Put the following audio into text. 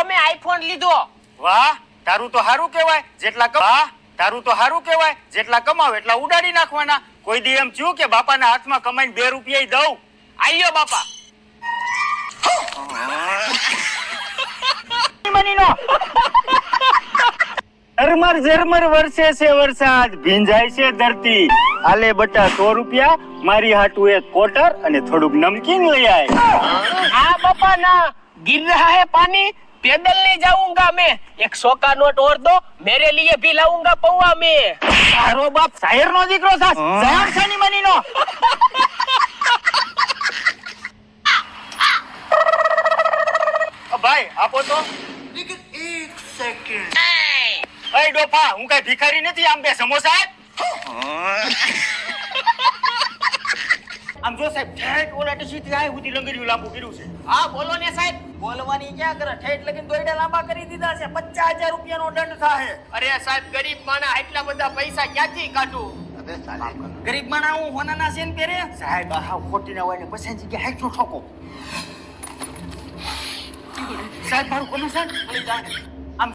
મેં આઈફોન લીધો. વાહ, તારું તો હારું કહેવાય. જેટલા કમાવ એટલા ઉડાડી નાખવાના. કોઈ દી એમ થયું કે બાપાના હાથમાં કમાઈને 2 રૂપિયા દઉં? આયો બાપા. ઝરમર વરસે છે વરસાદ, ભીંજાય છે ધરતી. આલે બટા 100 રૂપિયા, મારી હાટુ એક કોટર અને થોડુંક નમકીન લઈ આય. हाँ पापा ना, गिर रहा है पानी, पैदल नहीं जाऊंगा मैं. 100 का नोट और दो, मेरे लिए भी लाऊंगा पौवा में. તારો બાપ શાયર નો દીકરો થાસ, જાણ સાની મનીનો. ભાઈ આપો તો. લેકિન 1 સેકન્ડ. એ ડોફા, હું કઈ ભિખારી નથી. આમ બે સમોસા આપ. આમ જો સાહેબ, ઠેઠ ઓલા ટીસીથી આય સુધી લંગરિયું લાંબુ કર્યું છે. हाँ बोलो ने साहब. બોલવાની ક્યાં કરે, ઠેઠ લગીને દોયડા લાંબા કરી દીધા છે. 50,000 રૂપિયાનો દંડ થાય. अरे साहब गरीब माना એટલા બધા પૈસા ક્યાંથી કાઢું? ગરીબ માણા હું હોનાના સેન પહેરે. સાહેબ આ ખોટી ના હોય ને પછી જગ્યા હેઠું ઠોકો. સાહેબ મારું કોનું સાહેબ?